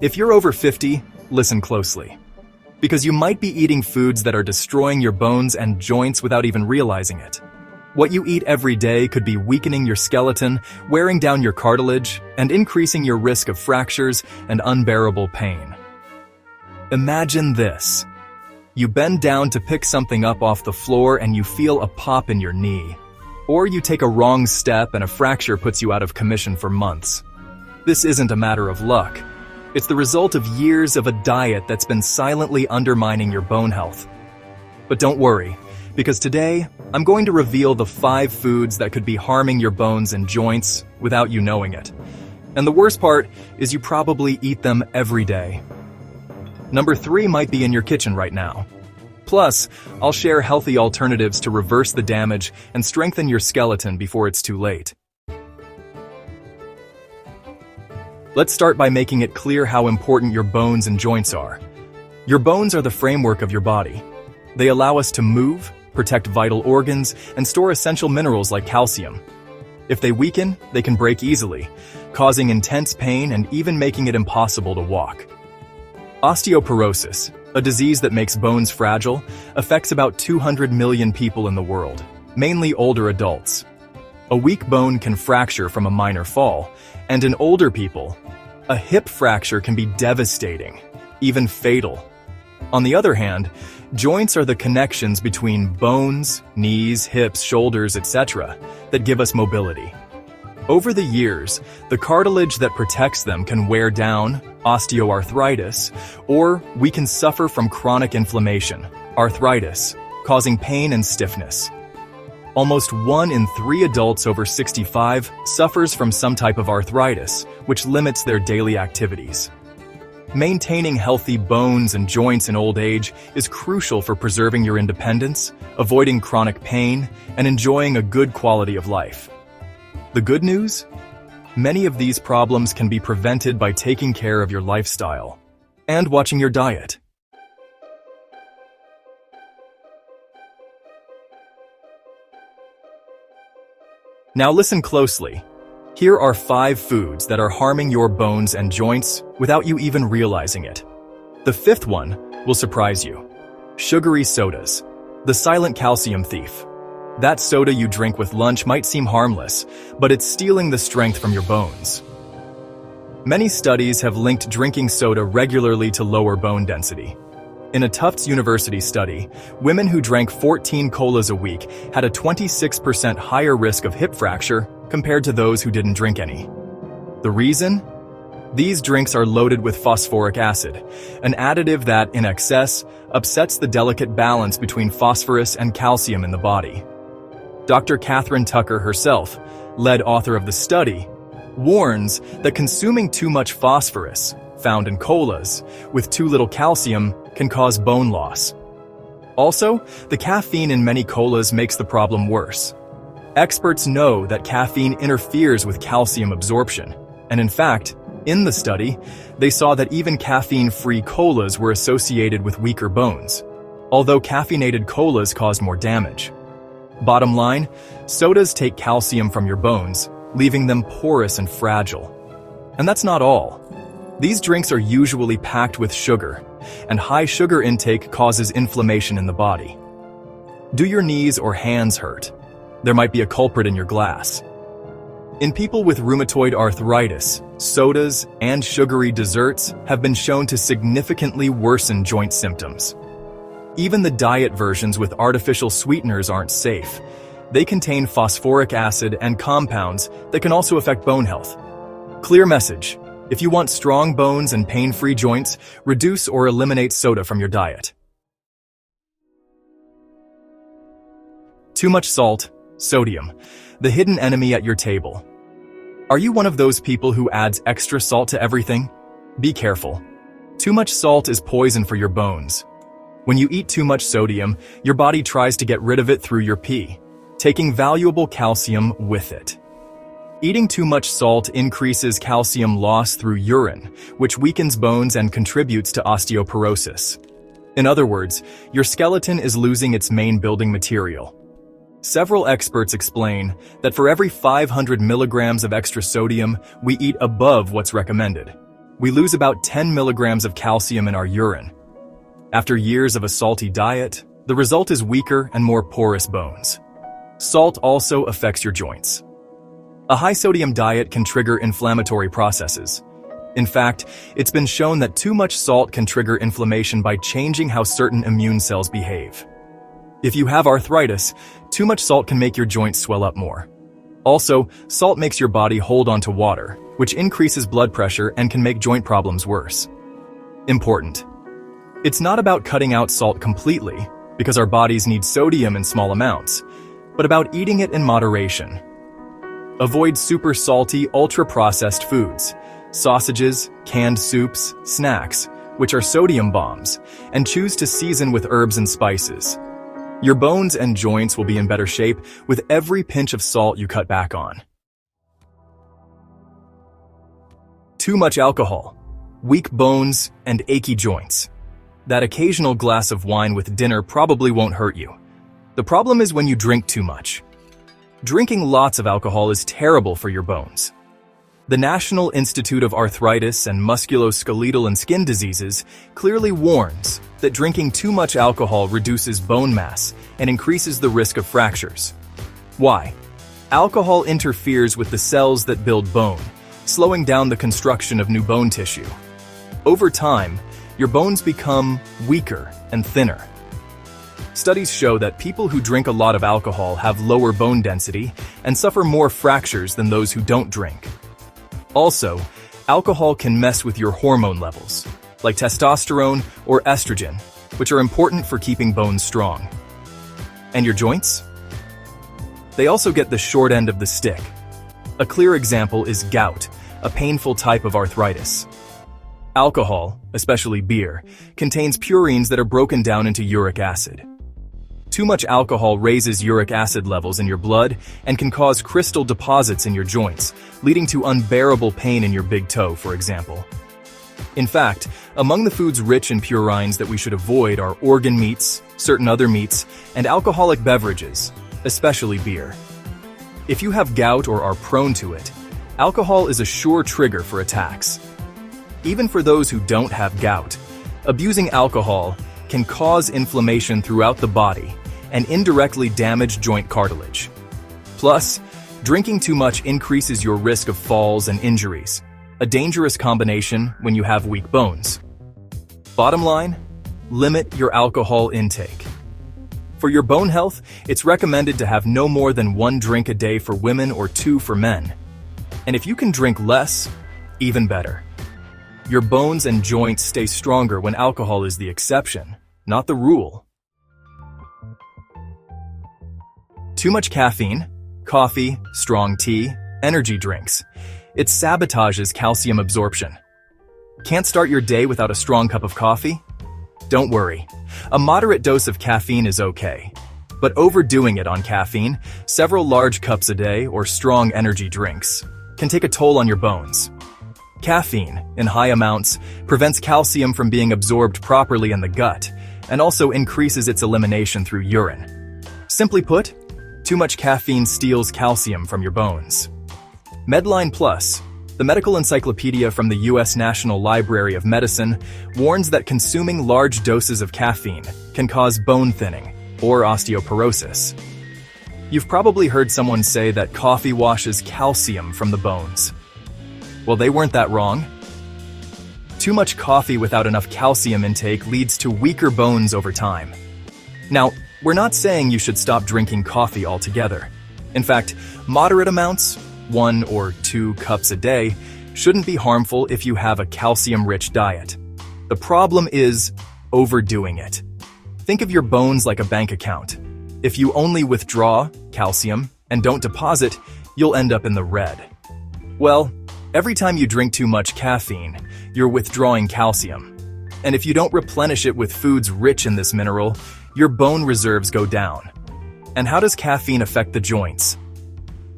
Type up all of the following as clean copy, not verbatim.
If you're over 50, listen closely. Because you might be eating foods that are destroying your bones and joints without even realizing it. What you eat every day could be weakening your skeleton, wearing down your cartilage, and increasing your risk of fractures and unbearable pain. Imagine this. You bend down to pick something up off the floor and you feel a pop in your knee. Or you take a wrong step and a fracture puts you out of commission for months. This isn't a matter of luck. It's the result of years of a diet that's been silently undermining your bone health. But don't worry, because today, I'm going to reveal the 5 foods that could be harming your bones and joints without you knowing it. And the worst part is you probably eat them every day. Number 3 might be in your kitchen right now. Plus, I'll share healthy alternatives to reverse the damage and strengthen your skeleton before it's too late. Let's start by making it clear how important your bones and joints are. Your bones are the framework of your body. They allow us to move, protect vital organs, and store essential minerals like calcium. If they weaken, they can break easily, causing intense pain and even making it impossible to walk. Osteoporosis, a disease that makes bones fragile, affects about 200 million people in the world, mainly older adults. A weak bone can fracture from a minor fall, and in older people, a hip fracture can be devastating, even fatal. On the other hand, joints are the connections between bones, knees, hips, shoulders, etc. that give us mobility. Over the years, the cartilage that protects them can wear down, osteoarthritis, or we can suffer from chronic inflammation, arthritis, causing pain and stiffness. Almost 1 in 3 adults over 65 suffers from some type of arthritis, which limits their daily activities. Maintaining healthy bones and joints in old age is crucial for preserving your independence, avoiding chronic pain, and enjoying a good quality of life. The good news? Many of these problems can be prevented by taking care of your lifestyle and watching your diet. Now listen closely. Here are 5 foods that are harming your bones and joints without you even realizing it. The 5th one will surprise you. Sugary sodas, the silent calcium thief. That soda you drink with lunch might seem harmless, but it's stealing the strength from your bones. Many studies have linked drinking soda regularly to lower bone density. In a Tufts University study, women who drank 14 colas a week had a 26% higher risk of hip fracture compared to those who didn't drink any. The reason? These drinks are loaded with phosphoric acid, an additive that, in excess, upsets the delicate balance between phosphorus and calcium in the body. Dr. Catherine Tucker herself, lead author of the study, warns that consuming too much phosphorus, found in colas, with too little calcium can cause bone loss. Also, the caffeine in many colas makes the problem worse. Experts know that caffeine interferes with calcium absorption, and in fact, in the study, they saw that even caffeine-free colas were associated with weaker bones, although caffeinated colas caused more damage. Bottom line, sodas take calcium from your bones, leaving them porous and fragile. And that's not all. These drinks are usually packed with sugar, and high sugar intake causes inflammation in the body. Do your knees or hands hurt? There might be a culprit in your glass. In people with rheumatoid arthritis, sodas and sugary desserts have been shown to significantly worsen joint symptoms. Even the diet versions with artificial sweeteners aren't safe. They contain phosphoric acid and compounds that can also affect bone health. Clear message. If you want strong bones and pain-free joints, reduce or eliminate soda from your diet. Too much salt, sodium, the hidden enemy at your table. Are you one of those people who adds extra salt to everything? Be careful. Too much salt is poison for your bones. When you eat too much sodium, your body tries to get rid of it through your pee, taking valuable calcium with it. Eating too much salt increases calcium loss through urine, which weakens bones and contributes to osteoporosis. In other words, your skeleton is losing its main building material. Several experts explain that for every 500 milligrams of extra sodium, we eat above what's recommended. We lose about 10 milligrams of calcium in our urine. After years of a salty diet, the result is weaker and more porous bones. Salt also affects your joints. A high-sodium diet can trigger inflammatory processes. In fact, it's been shown that too much salt can trigger inflammation by changing how certain immune cells behave. If you have arthritis, too much salt can make your joints swell up more. Also, salt makes your body hold onto water, which increases blood pressure and can make joint problems worse. Important. It's not about cutting out salt completely, because our bodies need sodium in small amounts, but about eating it in moderation. Avoid super salty, ultra-processed foods, sausages, canned soups, snacks, which are sodium bombs, and choose to season with herbs and spices. Your bones and joints will be in better shape with every pinch of salt you cut back on. Too much alcohol, weak bones, and achy joints. That occasional glass of wine with dinner probably won't hurt you. The problem is when you drink too much. Drinking lots of alcohol is terrible for your bones. The National Institute of Arthritis and Musculoskeletal and Skin Diseases clearly warns that drinking too much alcohol reduces bone mass and increases the risk of fractures. Why? Alcohol interferes with the cells that build bone, slowing down the construction of new bone tissue. Over time, your bones become weaker and thinner. Studies show that people who drink a lot of alcohol have lower bone density and suffer more fractures than those who don't drink. Also, alcohol can mess with your hormone levels, like testosterone or estrogen, which are important for keeping bones strong. And your joints? They also get the short end of the stick. A clear example is gout, a painful type of arthritis. Alcohol, especially beer, contains purines that are broken down into uric acid. Too much alcohol raises uric acid levels in your blood and can cause crystal deposits in your joints, leading to unbearable pain in your big toe, for example. In fact, among the foods rich in purines that we should avoid are organ meats, certain other meats, and alcoholic beverages, especially beer. If you have gout or are prone to it, alcohol is a sure trigger for attacks. Even for those who don't have gout, abusing alcohol can cause inflammation throughout the body and indirectly damage joint cartilage. Plus, drinking too much increases your risk of falls and injuries, a dangerous combination when you have weak bones. Bottom line, limit your alcohol intake. For your bone health, it's recommended to have no more than 1 drink a day for women or 2 for men. And if you can drink less, even better. Your bones and joints stay stronger when alcohol is the exception, not the rule. Too much caffeine, coffee, strong tea, energy drinks. It sabotages calcium absorption. Can't start your day without a strong cup of coffee? Don't worry. A moderate dose of caffeine is okay. But overdoing it on caffeine, several large cups a day or strong energy drinks, can take a toll on your bones. Caffeine, in high amounts, prevents calcium from being absorbed properly in the gut and also increases its elimination through urine. Simply put, too much caffeine steals calcium from your bones. Medline Plus, the medical encyclopedia from the U.S. National Library of Medicine, warns that consuming large doses of caffeine can cause bone thinning or osteoporosis. You've probably heard someone say that coffee washes calcium from the bones. Well, they weren't that wrong. Too much coffee without enough calcium intake leads to weaker bones over time. Now, we're not saying you should stop drinking coffee altogether. In fact, moderate amounts, 1 or 2 cups a day, shouldn't be harmful if you have a calcium-rich diet. The problem is overdoing it. Think of your bones like a bank account. If you only withdraw calcium and don't deposit, you'll end up in the red. Well, every time you drink too much caffeine, you're withdrawing calcium. And if you don't replenish it with foods rich in this mineral, your bone reserves go down. And how does caffeine affect the joints?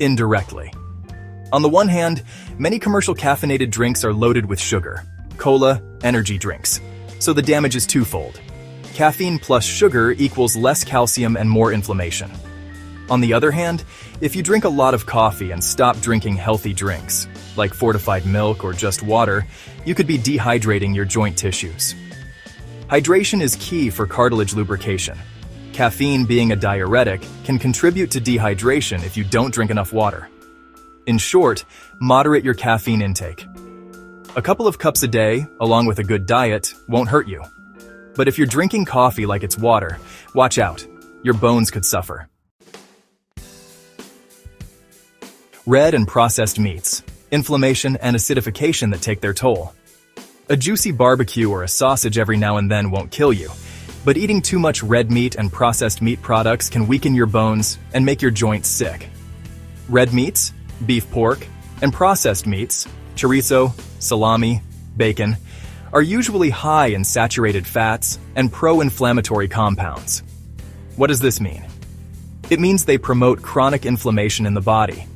Indirectly. On the one hand, many commercial caffeinated drinks are loaded with sugar, cola, energy drinks. So the damage is twofold. Caffeine plus sugar equals less calcium and more inflammation. On the other hand, if you drink a lot of coffee and stop drinking healthy drinks, like fortified milk or just water, you could be dehydrating your joint tissues. Hydration is key for cartilage lubrication. Caffeine, being a diuretic, can contribute to dehydration if you don't drink enough water. In short, moderate your caffeine intake. A couple of cups a day, along with a good diet, won't hurt you. But if you're drinking coffee like it's water, watch out. Your bones could suffer. Red and processed meats, inflammation and acidification that take their toll. A juicy barbecue or a sausage every now and then won't kill you, but eating too much red meat and processed meat products can weaken your bones and make your joints sick. Red meats, beef, pork, and processed meats, chorizo, salami, bacon, are usually high in saturated fats and pro-inflammatory compounds. What does this mean? It means they promote chronic inflammation in the body.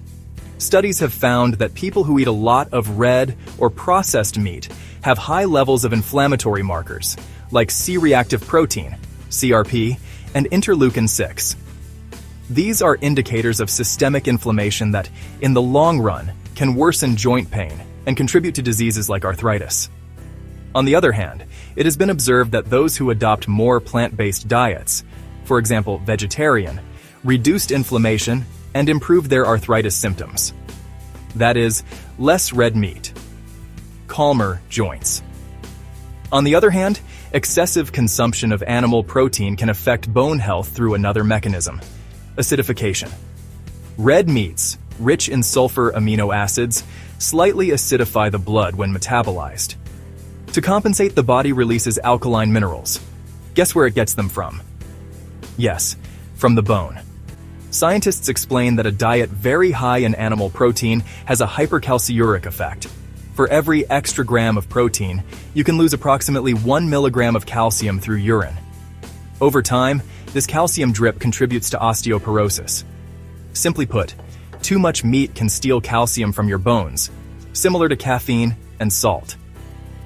Studies have found that people who eat a lot of red or processed meat have high levels of inflammatory markers, like C-reactive protein, CRP, and interleukin-6. These are indicators of systemic inflammation that, in the long run, can worsen joint pain and contribute to diseases like arthritis. On the other hand, it has been observed that those who adopt more plant-based diets, for example vegetarian, reduced inflammation and improved their arthritis symptoms. That is, less red meat. Calmer joints. On the other hand, excessive consumption of animal protein can affect bone health through another mechanism: acidification. Red meats, rich in sulfur amino acids, slightly acidify the blood when metabolized. To compensate, the body releases alkaline minerals. Guess where it gets them from? Yes, from the bone. Scientists explain that a diet very high in animal protein has a hypercalciuric effect. For every extra gram of protein, you can lose approximately 1 milligram of calcium through urine. Over time, this calcium drip contributes to osteoporosis. Simply put, too much meat can steal calcium from your bones, similar to caffeine and salt.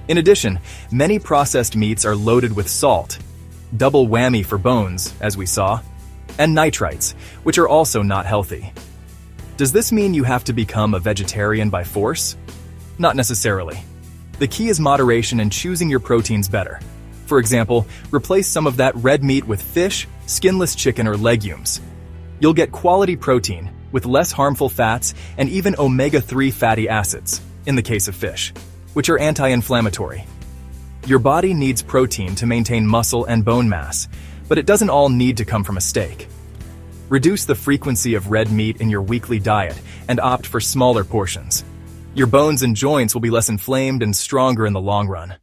In addition, many processed meats are loaded with salt, double whammy for bones, as we saw, and nitrites, which are also not healthy. Does this mean you have to become a vegetarian by force? Not necessarily. The key is moderation and choosing your proteins better. For example, replace some of that red meat with fish, skinless chicken, or legumes. You'll get quality protein with less harmful fats and even omega-3 fatty acids, in the case of fish, which are anti-inflammatory. Your body needs protein to maintain muscle and bone mass, but it doesn't all need to come from a steak. Reduce the frequency of red meat in your weekly diet and opt for smaller portions. Your bones and joints will be less inflamed and stronger in the long run.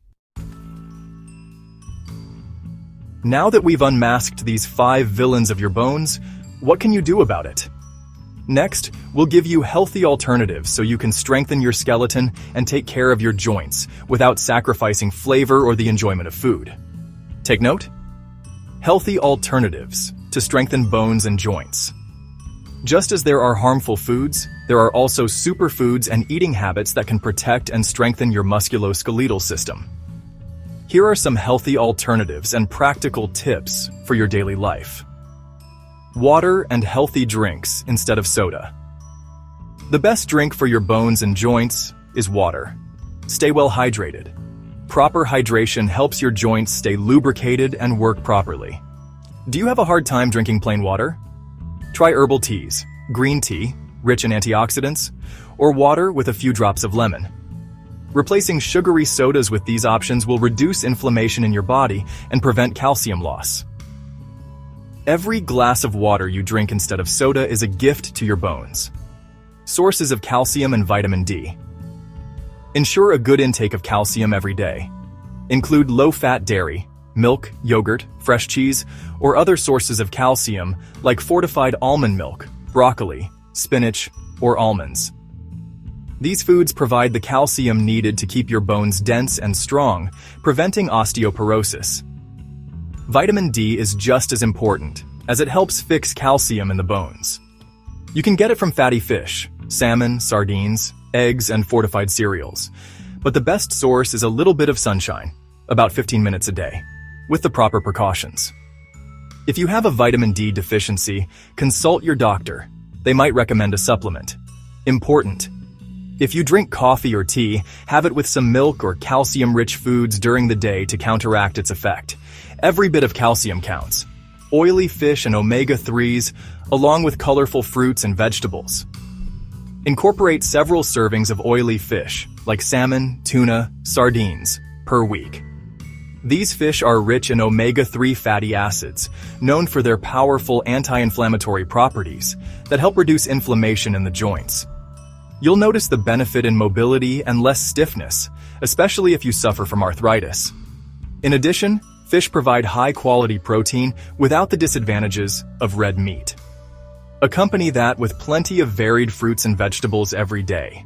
Now that we've unmasked these 5 villains of your bones, what can you do about it? Next, we'll give you healthy alternatives so you can strengthen your skeleton and take care of your joints without sacrificing flavor or the enjoyment of food. Take note? Healthy alternatives to strengthen bones and joints. Just as there are harmful foods, there are also superfoods and eating habits that can protect and strengthen your musculoskeletal system. Here are some healthy alternatives and practical tips for your daily life. Water and healthy drinks instead of soda. The best drink for your bones and joints is water. Stay well hydrated. Proper hydration helps your joints stay lubricated and work properly. Do you have a hard time drinking plain water? Try herbal teas, green tea, rich in antioxidants, or water with a few drops of lemon. Replacing sugary sodas with these options will reduce inflammation in your body and prevent calcium loss. Every glass of water you drink instead of soda is a gift to your bones. Sources of calcium and vitamin D. Ensure a good intake of calcium every day. Include low-fat dairy, milk, yogurt, fresh cheese, or other sources of calcium like fortified almond milk, broccoli, spinach, or almonds. These foods provide the calcium needed to keep your bones dense and strong, preventing osteoporosis. Vitamin D is just as important, as it helps fix calcium in the bones. You can get it from fatty fish, salmon, sardines, eggs, and fortified cereals. But the best source is a little bit of sunshine, about 15 minutes a day, with the proper precautions. If you have a vitamin D deficiency, consult your doctor. They might recommend a supplement. Important: If you drink coffee or tea, have it with some milk or calcium-rich foods during the day to counteract its effect. Every bit of calcium counts. Oily fish and omega-3s, along with colorful fruits and vegetables. Incorporate several servings of oily fish, like salmon, tuna, sardines, per week. These fish are rich in omega-3 fatty acids, known for their powerful anti-inflammatory properties that help reduce inflammation in the joints. You'll notice the benefit in mobility and less stiffness, especially if you suffer from arthritis. In addition, fish provide high-quality protein without the disadvantages of red meat. Accompany that with plenty of varied fruits and vegetables every day.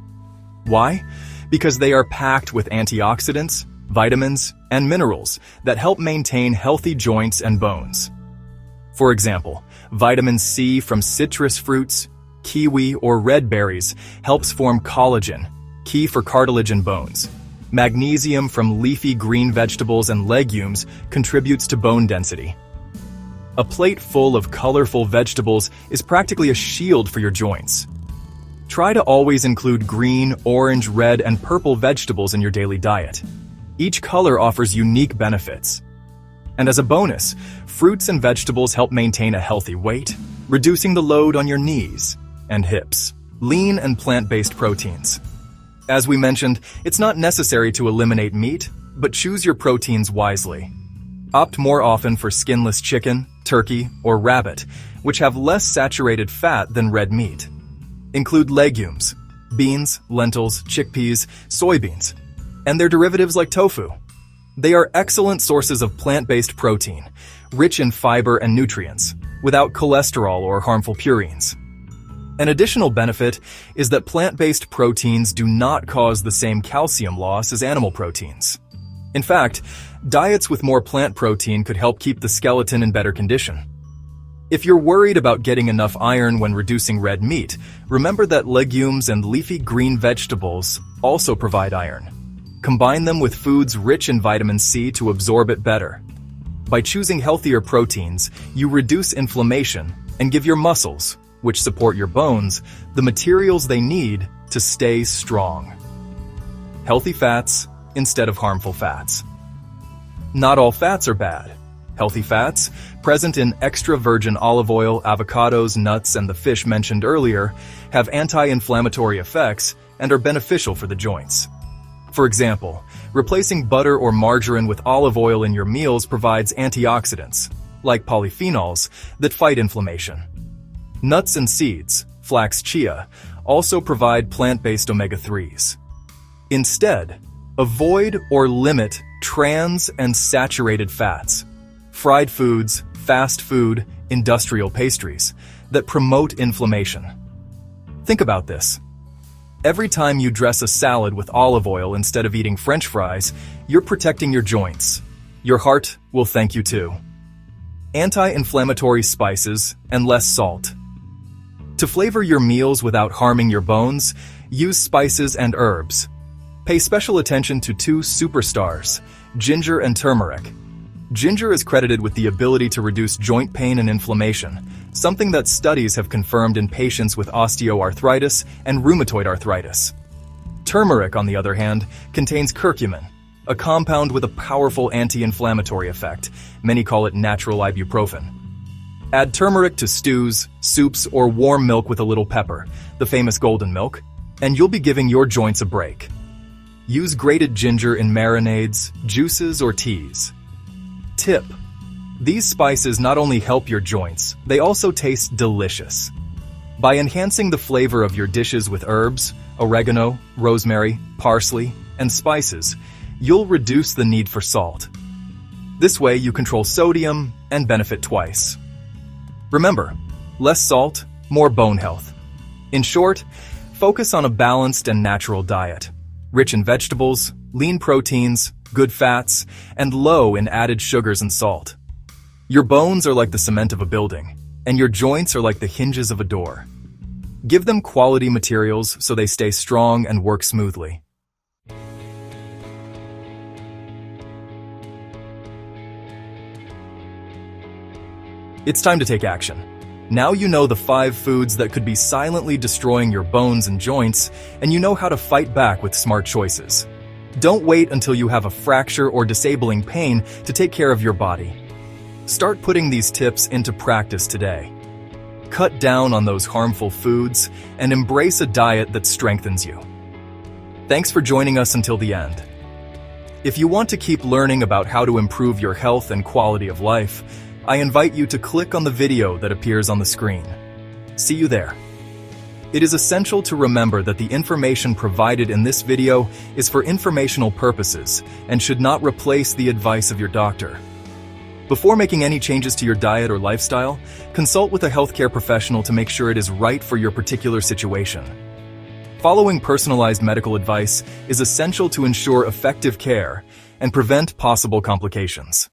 Why? Because they are packed with antioxidants, vitamins, and minerals that help maintain healthy joints and bones. For example, vitamin C from citrus fruits, kiwi, or red berries helps form collagen, key for cartilage and bones. Magnesium from leafy green vegetables and legumes contributes to bone density. A plate full of colorful vegetables is practically a shield for your joints. Try to always include green, orange, red, and purple vegetables in your daily diet. Each color offers unique benefits. And as a bonus, fruits and vegetables help maintain a healthy weight, reducing the load on your knees and hips. Lean and plant-based proteins. As we mentioned, it's not necessary to eliminate meat, but choose your proteins wisely. Opt more often for skinless chicken, turkey, or rabbit, which have less saturated fat than red meat. Include legumes, beans, lentils, chickpeas, soybeans, and their derivatives like tofu. They are excellent sources of plant-based protein, rich in fiber and nutrients, without cholesterol or harmful purines. An additional benefit is that plant-based proteins do not cause the same calcium loss as animal proteins. In fact, diets with more plant protein could help keep the skeleton in better condition. If you're worried about getting enough iron when reducing red meat, remember that legumes and leafy green vegetables also provide iron. Combine them with foods rich in vitamin C to absorb it better. By choosing healthier proteins, you reduce inflammation and give your muscles, which support your bones, the materials they need to stay strong. Healthy fats instead of harmful fats. Not all fats are bad. Healthy fats, present in extra virgin olive oil, avocados, nuts, and the fish mentioned earlier, have anti-inflammatory effects and are beneficial for the joints. For example, replacing butter or margarine with olive oil in your meals provides antioxidants, like polyphenols, that fight inflammation. Nuts and seeds, flax chia, also provide plant-based omega-3s. Instead, avoid or limit trans and saturated fats, fried foods, fast food, industrial pastries that promote inflammation. Think about this. Every time you dress a salad with olive oil instead of eating French fries, you're protecting your joints. Your heart will thank you too. Anti-inflammatory spices and less salt. To flavor your meals without harming your bones, use spices and herbs. Pay special attention to two superstars, ginger and turmeric. Ginger is credited with the ability to reduce joint pain and inflammation, something that studies have confirmed in patients with osteoarthritis and rheumatoid arthritis. Turmeric, on the other hand, contains curcumin, a compound with a powerful anti-inflammatory effect. Many call it natural ibuprofen. Add turmeric to stews, soups, or warm milk with a little pepper, the famous golden milk, and you'll be giving your joints a break. Use grated ginger in marinades, juices, or teas. Tip: these spices not only help your joints, they also taste delicious. By enhancing the flavor of your dishes with herbs, oregano, rosemary, parsley, and spices, you'll reduce the need for salt. This way you control sodium and benefit twice. Remember, less salt, more bone health. In short, focus on a balanced and natural diet, rich in vegetables, lean proteins, good fats, and low in added sugars and salt. Your bones are like the cement of a building, and your joints are like the hinges of a door. Give them quality materials so they stay strong and work smoothly. It's time to take action. Now you know the 5 foods that could be silently destroying your bones and joints, and you know how to fight back with smart choices. Don't wait until you have a fracture or disabling pain to take care of your body. Start putting these tips into practice today. Cut down on those harmful foods and embrace a diet that strengthens you. Thanks for joining us until the end. If you want to keep learning about how to improve your health and quality of life, I invite you to click on the video that appears on the screen. See you there. It is essential to remember that the information provided in this video is for informational purposes and should not replace the advice of your doctor. Before making any changes to your diet or lifestyle, consult with a healthcare professional to make sure it is right for your particular situation. Following personalized medical advice is essential to ensure effective care and prevent possible complications.